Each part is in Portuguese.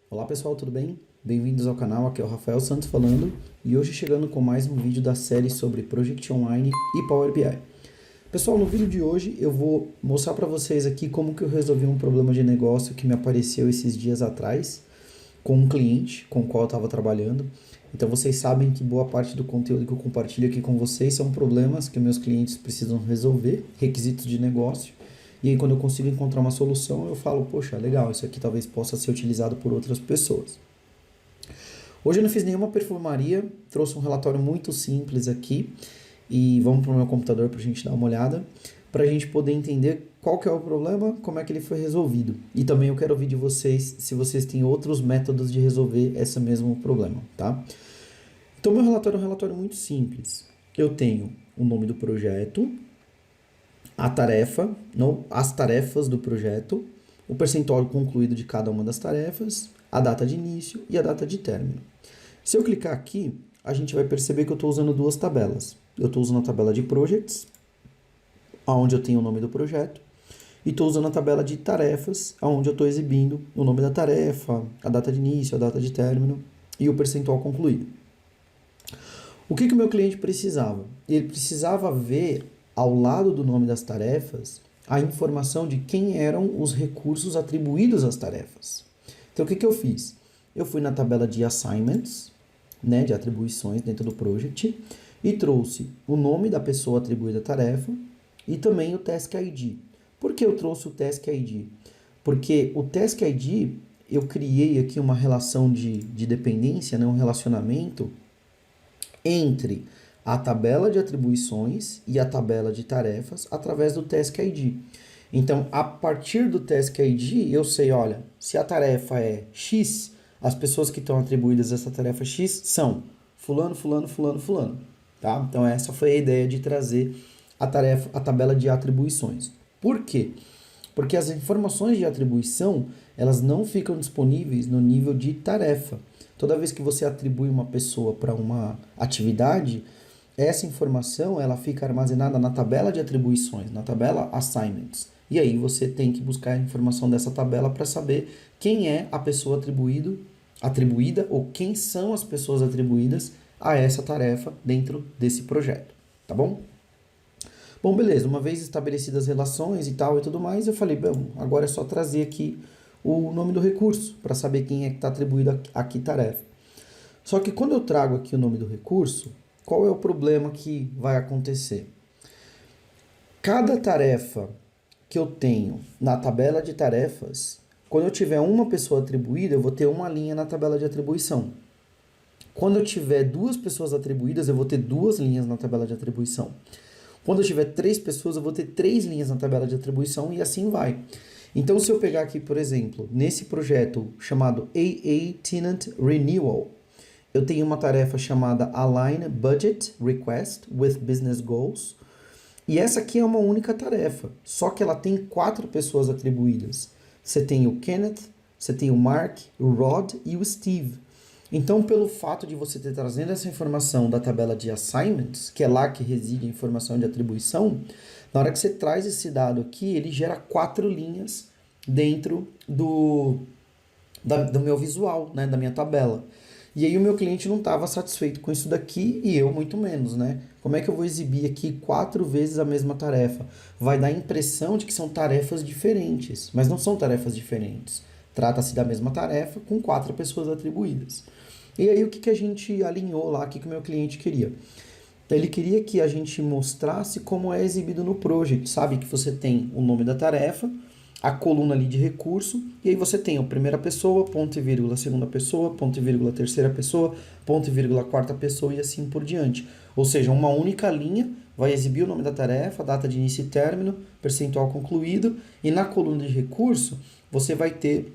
Olá pessoal, tudo bem? Bem-vindos ao canal, aqui é o Rafael Santos falando e hoje chegando com mais um vídeo da série sobre Project Online e Power BI. Pessoal, no vídeo de hoje eu vou mostrar para vocês aqui como que eu resolvi um problema de negócio que me apareceu esses dias atrás com um cliente com o qual eu estava trabalhando. Então vocês sabem que boa parte do conteúdo que eu compartilho aqui com vocês são problemas que meus clientes precisam resolver, requisitos de negócio. E aí quando eu consigo encontrar uma solução, eu falo, poxa, legal, isso aqui talvez possa ser utilizado por outras pessoas. Hoje eu não fiz nenhuma perfumaria, trouxe um relatório muito simples aqui e vamos para o meu computador para a gente dar uma olhada, para a gente poder entender qual que é o problema, como é que ele foi resolvido. E também eu quero ouvir de vocês se vocês têm outros métodos de resolver esse mesmo problema, tá? Então meu relatório é um relatório muito simples. Eu tenho o nome do projeto, a tarefa, não, as tarefas do projeto, o percentual concluído de cada uma das tarefas, a data de início e a data de término. Se eu clicar aqui, a gente vai perceber que eu estou usando duas tabelas. Eu estou usando a tabela de Projects, onde eu tenho o nome do projeto, e estou usando a tabela de tarefas, onde eu estou exibindo o nome da tarefa, a data de início, a data de término e o percentual concluído. O que o meu cliente precisava? Ele precisava ver ao lado do nome das tarefas a informação de quem eram os recursos atribuídos às tarefas. Então o que eu fiz? Eu fui na tabela de assignments, né, de atribuições dentro do project, e trouxe o nome da pessoa atribuída à tarefa e também o task ID. Por que eu trouxe o task ID? Porque o task ID, eu criei aqui uma relação de dependência, né, um relacionamento entre a tabela de atribuições e a tabela de tarefas através do task ID. Então, a partir do task ID, eu sei, olha, se a tarefa é X, as pessoas que estão atribuídas a essa tarefa X são fulano, fulano, fulano, fulano, tá? Então, essa foi a ideia de trazer a tabela de atribuições. Por quê? Porque as informações de atribuição, elas não ficam disponíveis no nível de tarefa. Toda vez que você atribui uma pessoa para uma atividade, essa informação ela fica armazenada na tabela de atribuições, na tabela assignments. E aí você tem que buscar a informação dessa tabela para saber quem é a pessoa atribuída ou quem são as pessoas atribuídas a essa tarefa dentro desse projeto, tá bom? Bom, beleza, uma vez estabelecidas as relações e tal e tudo mais, eu falei, bom, agora é só trazer aqui o nome do recurso para saber quem é que está atribuído a que tarefa. Só que quando eu trago aqui o nome do recurso, qual é o problema que vai acontecer? Cada tarefa que eu tenho na tabela de tarefas, quando eu tiver uma pessoa atribuída, eu vou ter uma linha na tabela de atribuição. Quando eu tiver duas pessoas atribuídas, eu vou ter duas linhas na tabela de atribuição. Quando eu tiver três pessoas, eu vou ter três linhas na tabela de atribuição e assim vai. Então, se eu pegar aqui, por exemplo, nesse projeto chamado AA Tenant Renewal, eu tenho uma tarefa chamada Align Budget Request with Business Goals. E essa aqui é uma única tarefa, só que ela tem 4 pessoas atribuídas. Você tem o Kenneth, você tem o Mark, o Rod e o Steve. Então, pelo fato de você ter trazendo essa informação da tabela de assignments, que é lá que reside a informação de atribuição, na hora que você traz esse dado aqui, ele gera 4 linhas dentro do meu visual, né, da minha tabela. E aí o meu cliente não estava satisfeito com isso daqui e eu muito menos, né? Como é que eu vou exibir aqui 4 vezes a mesma tarefa? Vai dar a impressão de que são tarefas diferentes, mas não são tarefas diferentes. Trata-se da mesma tarefa com 4 pessoas atribuídas. E aí o que a gente alinhou lá, o que o meu cliente queria? Ele queria que a gente mostrasse como é exibido no project, sabe? Que você tem o nome da tarefa, a coluna ali de recurso, e aí você tem a primeira pessoa, ponto e vírgula, a segunda pessoa, ponto e vírgula, a terceira pessoa, ponto e vírgula, a quarta pessoa e assim por diante. Ou seja, uma única linha vai exibir o nome da tarefa, data de início e término, percentual concluído, e na coluna de recurso você vai ter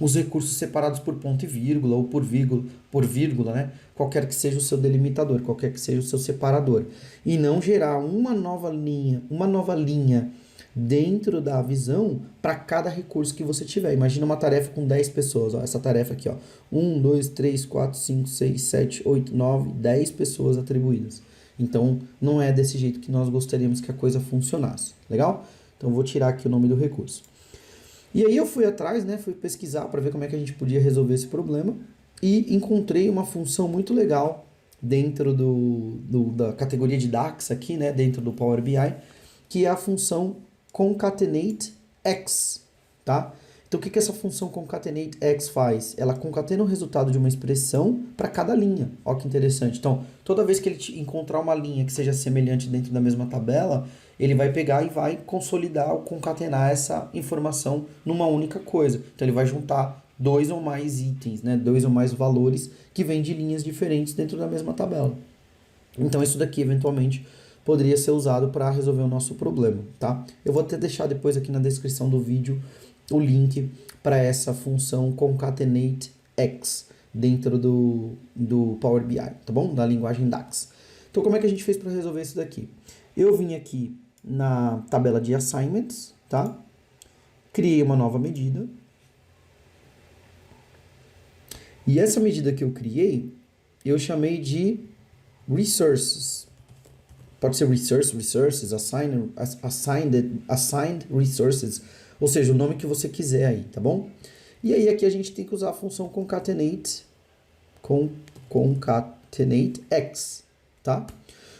os recursos separados por ponto e vírgula ou por vírgula, né? Qualquer que seja o seu delimitador, qualquer que seja o seu separador. E não gerar uma nova linha dentro da visão para cada recurso que você tiver. Imagina uma tarefa com 10 pessoas, ó, essa tarefa aqui, ó. 1, 2, 3, 4, 5, 6, 7, 8, 9, 10 pessoas atribuídas. Então, não é desse jeito que nós gostaríamos que a coisa funcionasse. Legal? Então, eu vou tirar aqui o nome do recurso. E aí eu fui atrás, né, fui pesquisar para ver como é que a gente podia resolver esse problema e encontrei uma função muito legal dentro da categoria de DAX aqui, né, dentro do Power BI, que é a função concatenate X, tá? Então, o que essa função concatenate X faz? Ela concatena o resultado de uma expressão para cada linha. Olha que interessante. Então, toda vez que ele encontrar uma linha que seja semelhante dentro da mesma tabela, ele vai pegar e vai consolidar ou concatenar essa informação numa única coisa. Então, ele vai juntar dois ou mais itens, né? Dois ou mais valores que vêm de linhas diferentes dentro da mesma tabela. Então, isso daqui, eventualmente, poderia ser usado para resolver o nosso problema, tá? Eu vou até deixar depois aqui na descrição do vídeo o link para essa função concatenate X dentro do Power BI, tá bom? Da linguagem DAX. Então, como é que a gente fez para resolver isso daqui? Eu vim aqui na tabela de assignments, tá? Criei uma nova medida. E essa medida que eu criei, eu chamei de resources. Pode ser resources, assigned resources, ou seja, o nome que você quiser aí, tá bom? E aí aqui a gente tem que usar a função concatenate X, tá?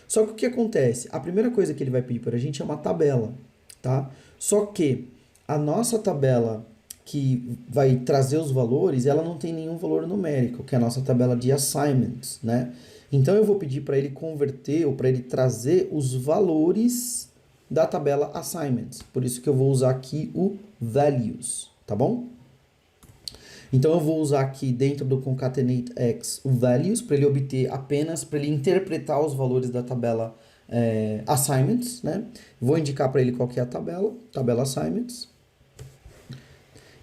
Só que o que acontece? A primeira coisa que ele vai pedir para a gente é uma tabela, tá? Só que a nossa tabela que vai trazer os valores, ela não tem nenhum valor numérico, que é a nossa tabela de assignments, né? Então eu vou pedir para ele converter ou para ele trazer os valores da tabela assignments. Por isso que eu vou usar aqui o values, tá bom? Então eu vou usar aqui dentro do concatenate X o values para ele obter apenas, para ele interpretar os valores da tabela assignments, né? Vou indicar para ele qual que é a tabela assignments.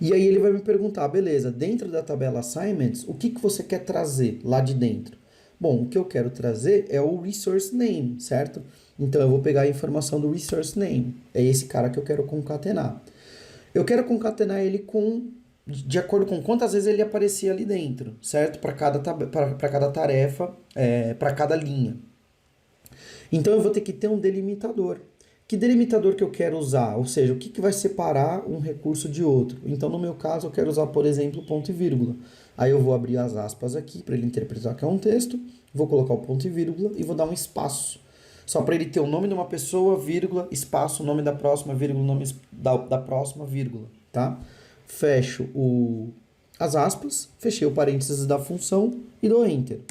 E aí ele vai me perguntar, beleza, dentro da tabela assignments, o que você quer trazer lá de dentro? Bom, o que eu quero trazer é o resource name, certo? Então eu vou pegar a informação do resource name. É esse cara que eu quero concatenar. Eu quero concatenar ele de acordo com quantas vezes ele aparecia ali dentro, certo? Para cada tarefa, para cada linha. Então eu vou ter que ter um delimitador. Que delimitador que eu quero usar? Ou seja, o que vai separar um recurso de outro? Então, no meu caso, eu quero usar, por exemplo, ponto e vírgula. Aí eu vou abrir as aspas aqui para ele interpretar que é um texto, vou colocar o ponto e vírgula e vou dar um espaço. Só para ele ter o nome de uma pessoa, vírgula, espaço, nome da próxima, vírgula, nome da próxima, vírgula, tá? Fecho as aspas, fechei o parênteses da função e dou Enter.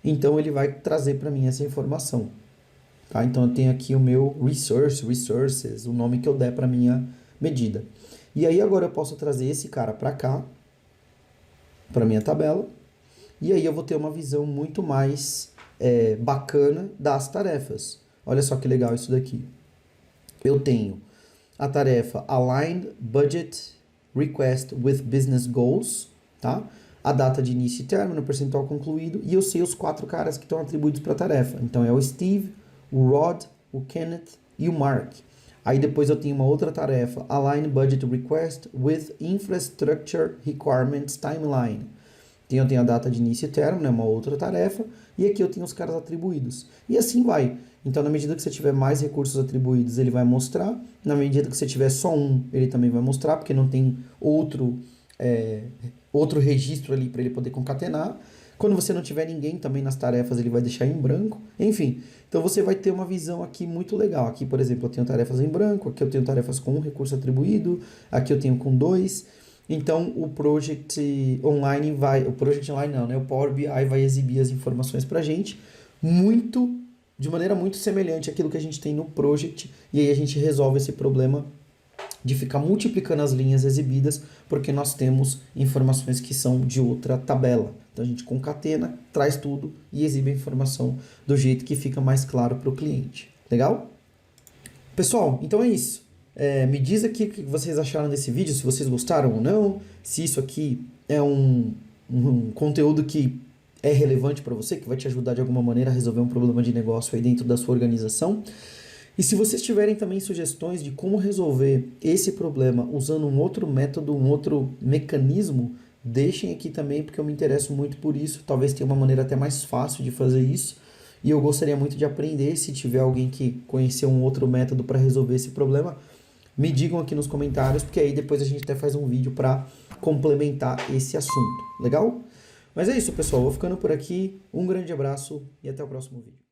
Então, ele vai trazer para mim essa informação. Tá? Então, eu tenho aqui o meu resources, o nome que eu der para minha medida. E aí, agora eu posso trazer esse cara para cá, para minha tabela, e aí eu vou ter uma visão muito mais bacana das tarefas. Olha só que legal isso daqui. Eu tenho a tarefa Align Budget Request with Business Goals, tá? A data de início e término, o percentual concluído, e eu sei os 4 caras que estão atribuídos para a tarefa. Então, é o Steve, o Rod, o Kenneth e o Mark. Aí depois eu tenho uma outra tarefa, Align Budget Request with Infrastructure Requirements Timeline. Eu tenho a data de início e término, é uma outra tarefa, e aqui eu tenho os caras atribuídos. E assim vai. Então, na medida que você tiver mais recursos atribuídos, ele vai mostrar. Na medida que você tiver só um, ele também vai mostrar, porque não tem outro registro ali para ele poder concatenar. Quando você não tiver ninguém também nas tarefas, ele vai deixar em branco. Enfim, então você vai ter uma visão aqui muito legal. Aqui, por exemplo, eu tenho tarefas em branco, aqui eu tenho tarefas com um recurso atribuído, aqui eu tenho com 2. Então, o Project Online o Power BI vai exibir as informações para a gente de maneira muito semelhante àquilo que a gente tem no Project, e aí a gente resolve esse problema de ficar multiplicando as linhas exibidas, porque nós temos informações que são de outra tabela. Então a gente concatena, traz tudo e exibe a informação do jeito que fica mais claro para o cliente. Legal? Pessoal, então é isso. Me diz aqui o que vocês acharam desse vídeo, se vocês gostaram ou não, se isso aqui é um conteúdo que é relevante para você, que vai te ajudar de alguma maneira a resolver um problema de negócio aí dentro da sua organização. E se vocês tiverem também sugestões de como resolver esse problema usando um outro método, um outro mecanismo, deixem aqui também, porque eu me interesso muito por isso. Talvez tenha uma maneira até mais fácil de fazer isso. E eu gostaria muito de aprender. Se tiver alguém que conhecer um outro método para resolver esse problema, me digam aqui nos comentários, porque aí depois a gente até faz um vídeo para complementar esse assunto, legal? Mas é isso, pessoal, vou ficando por aqui, um grande abraço e até o próximo vídeo.